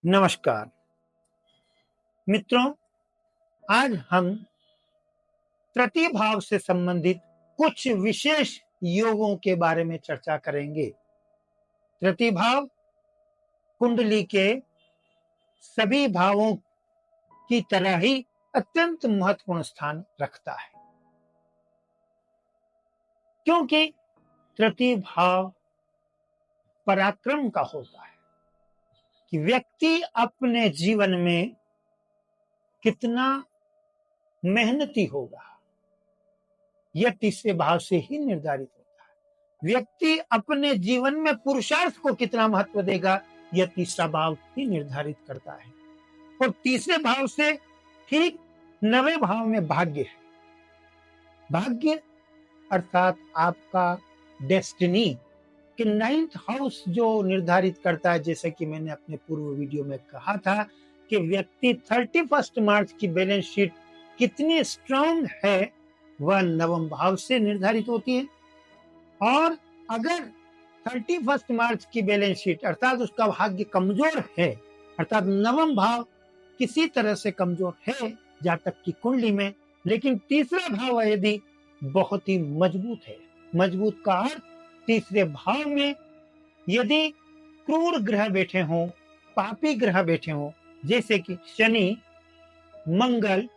नमस्कार मित्रों, आज हम प्रतिभाव से संबंधित कुछ विशेष योगों के बारे में चर्चा करेंगे। प्रतिभाव कुंडली के सभी भावों की तरह ही अत्यंत महत्वपूर्ण स्थान रखता है, क्योंकि प्रतिभाव पराक्रम का होता है कि व्यक्ति अपने जीवन में कितना मेहनती होगा, यह तीसरे भाव से ही निर्धारित होता है। व्यक्ति अपने जीवन में पुरुषार्थ को कितना महत्व देगा, यह तीसरा भाव ही निर्धारित करता है। और तीसरे भाव से ठीक 9वें भाव में भाग्य है। भाग्य अर्थात आपका डेस्टिनी कि 9th हाउस जो निर्धारित करता है, जैसे कि मैंने अपने पूर्व वीडियो में कहा था कि व्यक्ति 31 मार्च की बैलेंस शीट कितनी स्ट्रांग है वह 9वें भाव से निर्धारित होती है। और अगर 31 मार्च की बैलेंस शीट अर्थात उसका भाग्य कमजोर है, अर्थात 9वां भाव किसी तरह से कमजोर है जातक की कुंडली में, लेकिन तीसरा भाव यदि बहुत ही मजबूत है, मजबूत का अर्थ तीसरे भाव में यदि क्रूर ग्रह बैठे हों, पापी ग्रह बैठे हों, जैसे कि शनि, मंगल,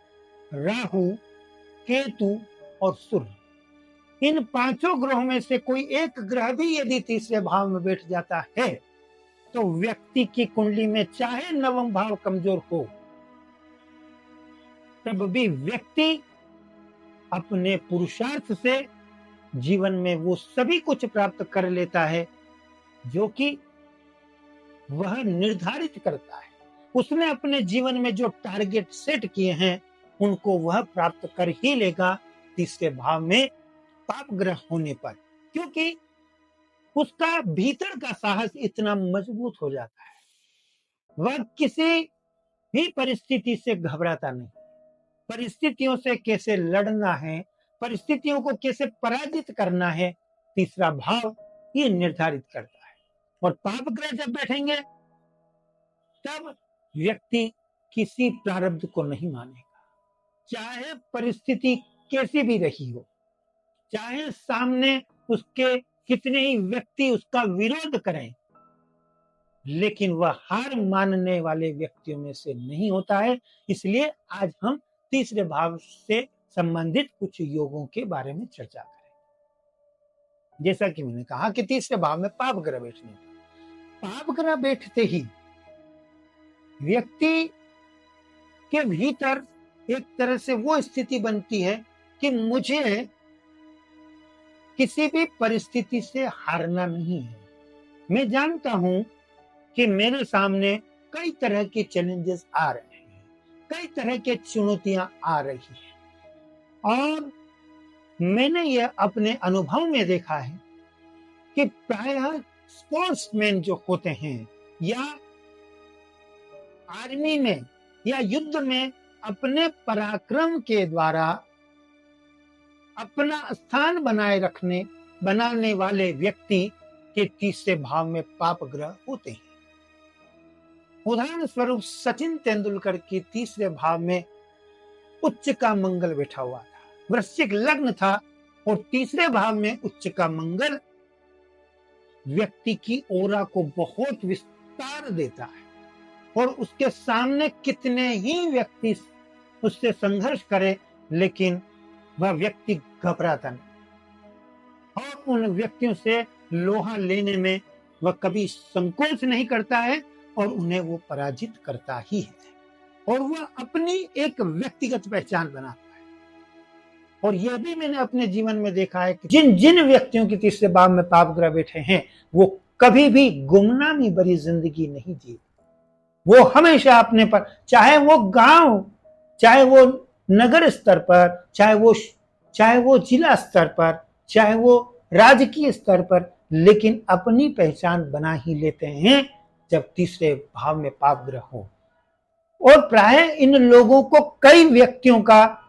राहु, केतु और सूर्य, इन 5 ग्रहों में से कोई एक ग्रह भी यदि तीसरे भाव में बैठ जाता है तो व्यक्ति की कुंडली में चाहे 9वां भाव कमजोर हो, तब भी व्यक्ति अपने पुरुषार्थ से जीवन में वो सभी कुछ प्राप्त कर लेता है जो कि वह निर्धारित करता है। उसने अपने जीवन में जो टारगेट सेट किए हैं उनको वह प्राप्त कर ही लेगा तीसरे भाव में पाप ग्रह होने पर, क्योंकि उसका भीतर का साहस इतना मजबूत हो जाता है, वह किसी भी परिस्थिति से घबराता नहीं। परिस्थितियों से कैसे लड़ना है, परिस्थितियों को कैसे पराजित करना है, तीसरा भाव ये निर्धारित करता है। और पाप ग्रह जब बैठेंगे तब व्यक्ति किसी प्रारब्ध को नहीं मानेगा, चाहे परिस्थिति कैसी भी रही हो, चाहे सामने उसके कितने ही व्यक्ति उसका विरोध करें, लेकिन वह हार मानने वाले व्यक्तियों में से नहीं होता है। इसलिए आज हम तीसरे भाव से संबंधित कुछ योगों के बारे में चर्चा करें। जैसा कि मैंने कहा कि तीसरे भाव में पाप ग्रह बैठने, पाप ग्रह बैठते ही व्यक्ति के भीतर एक तरह से वो स्थिति बनती है कि मुझे किसी भी परिस्थिति से हारना नहीं है। मैं जानता हूं कि मेरे सामने कई तरह के चैलेंजेस आ रहे हैं, कई तरह के चुनौतियां आ रही हैं, और मैंने यह अपने अनुभव में देखा है कि प्रायः स्पोर्ट्समैन जो होते हैं या आर्मी में या युद्ध में अपने पराक्रम के द्वारा अपना स्थान बनाने वाले व्यक्ति के तीसरे भाव में पाप ग्रह होते हैं। उदाहरण स्वरूप सचिन तेंदुलकर के तीसरे भाव में उच्च का मंगल बैठा हुआ था, वृश्चिक लग्न था, और तीसरे भाव में उच्च का मंगल व्यक्ति की ओरा को बहुत विस्तार देता है, और उसके सामने कितने ही व्यक्ति उससे संघर्ष करे लेकिन वह व्यक्ति घबराता नहीं, और उन व्यक्तियों से लोहा लेने में वह कभी संकोच नहीं करता है और उन्हें वो पराजित करता ही है, और वह अपनी एक व्यक्तिगत पहचान बनाता है। और यह भी मैंने अपने जीवन में देखा है कि जिन जिन व्यक्तियों के तीसरे भाव में पाप ग्रह बैठे हैं वो कभी भी गुमनामी भरी जिंदगी नहीं जी, वो हमेशा अपने पर, चाहे वो गांव, चाहे वो नगर स्तर पर, चाहे वो जिला स्तर पर, चाहे वो राजकीय स्तर पर, लेकिन अपनी पहचान बना ही लेते हैं जब तीसरे भाव में पाप ग्रह हो। और प्राय इन लोगों को कई व्यक्तियों का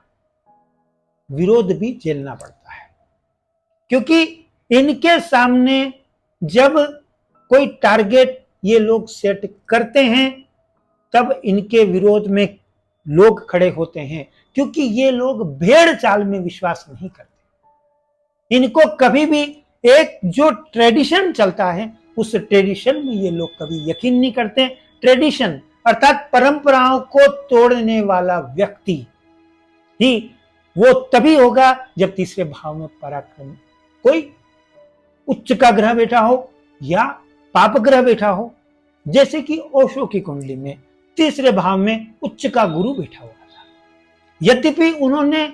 विरोध भी झेलना पड़ता है, क्योंकि इनके सामने जब कोई टारगेट ये लोग सेट करते हैं तब इनके विरोध में लोग खड़े होते हैं, क्योंकि ये लोग भेड़ चाल में विश्वास नहीं करते। इनको कभी भी एक जो ट्रेडिशन चलता है उस ट्रेडिशन में ये लोग कभी यकीन नहीं करते। ट्रेडिशन अर्थात परंपराओं को तोड़ने वाला व्यक्ति ही वो तभी होगा जब तीसरे भाव में पराक्रम, कोई उच्च का ग्रह बैठा हो या पाप ग्रह बैठा हो। जैसे कि ओशो की कुंडली में तीसरे भाव में उच्च का गुरु बैठा हुआ था। यद्यपि उन्होंने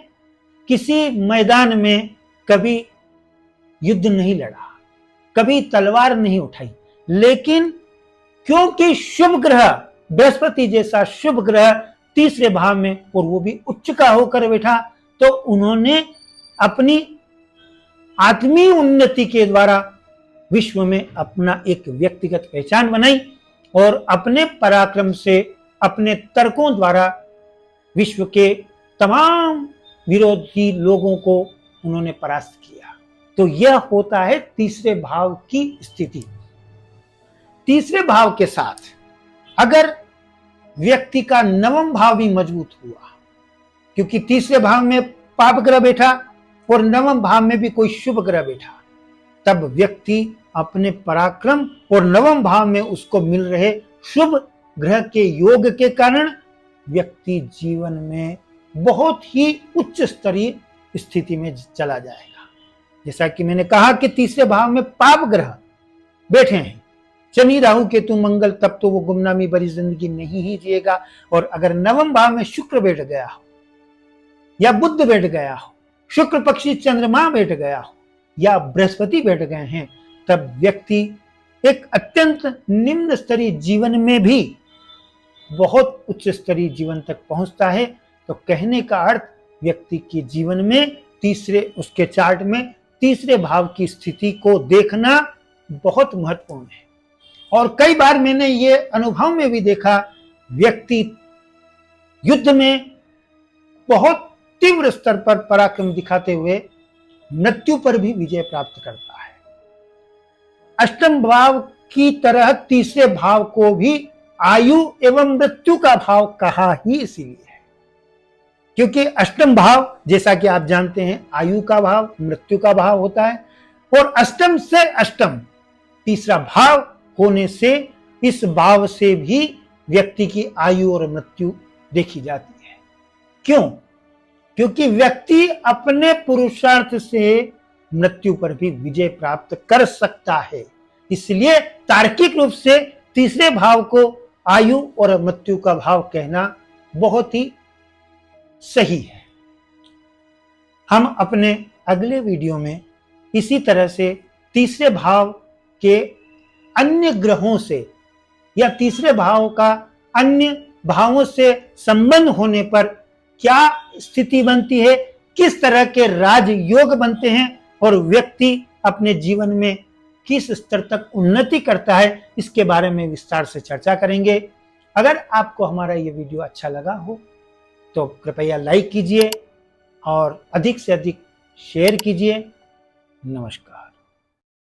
किसी मैदान में कभी युद्ध नहीं लड़ा, कभी तलवार नहीं उठाई, लेकिन क्योंकि शुभ ग्रह बृहस्पति जैसा शुभ ग्रह तीसरे भाव में और वो भी उच्च का होकर बैठा, तो उन्होंने अपनी आत्मीय उन्नति के द्वारा विश्व में अपना एक व्यक्तिगत पहचान बनाई और अपने पराक्रम से, अपने तर्कों द्वारा विश्व के तमाम विरोधी लोगों को उन्होंने परास्त किया। तो यह होता है तीसरे भाव की स्थिति। तीसरे भाव के साथ अगर व्यक्ति का नवम भाव भी मजबूत हुआ, क्योंकि तीसरे भाव में पाप ग्रह बैठा और नवम भाव में भी कोई शुभ ग्रह बैठा, तब व्यक्ति अपने पराक्रम और नवम भाव में उसको मिल रहे शुभ ग्रह के योग के कारण व्यक्ति जीवन में बहुत ही उच्च स्तरीय स्थिति में चला जाएगा। जैसा कि मैंने कहा कि तीसरे भाव में पाप ग्रह बैठे हैं, शनि राहु केतु मंगल, तब तो वो गुमनामी भरी जिंदगी नहीं ही जिएगा। और अगर नवम भाव में शुक्र बैठ गया हो या बुध बैठ गया हो, शुक्र पक्षी चंद्रमा बैठ गया हो या बृहस्पति बैठ गए हैं, तब व्यक्ति एक अत्यंत निम्न स्तरीय जीवन में भी बहुत उच्च स्तरीय जीवन तक पहुंचता है। तो कहने का अर्थ व्यक्ति के जीवन में तीसरे, उसके चार्ट में तीसरे भाव की स्थिति को देखना बहुत महत्वपूर्ण है। और कई बार मैंने ये अनुभव में भी देखा, व्यक्ति युद्ध में बहुत तीव्र स्तर पर पराक्रम दिखाते हुए मृत्यु पर भी विजय प्राप्त करता है। अष्टम भाव की तरह तीसरे भाव को भी आयु एवं मृत्यु का भाव कहा ही इसीलिए है, क्योंकि अष्टम भाव जैसा कि आप जानते हैं आयु का भाव, मृत्यु का भाव होता है, और अष्टम से अष्टम तीसरा भाव होने से इस भाव से भी व्यक्ति की आयु और मृत्यु देखी जाती है। क्यों? क्योंकि व्यक्ति अपने पुरुषार्थ से मृत्यु पर भी विजय प्राप्त कर सकता है। इसलिए तार्किक रूप से तीसरे भाव को आयु और मृत्यु का भाव कहना बहुत ही सही है। हम अपने अगले वीडियो में इसी तरह से तीसरे भाव के अन्य ग्रहों से या तीसरे भाव का अन्य भावों से संबंध होने पर क्या स्थिति बनती है, किस तरह के राजयोग बनते हैं और व्यक्ति अपने जीवन में किस स्तर तक उन्नति करता है, इसके बारे में विस्तार से चर्चा करेंगे। अगर आपको हमारा ये वीडियो अच्छा लगा हो तो कृपया लाइक कीजिए और अधिक से अधिक शेयर कीजिए। नमस्कार।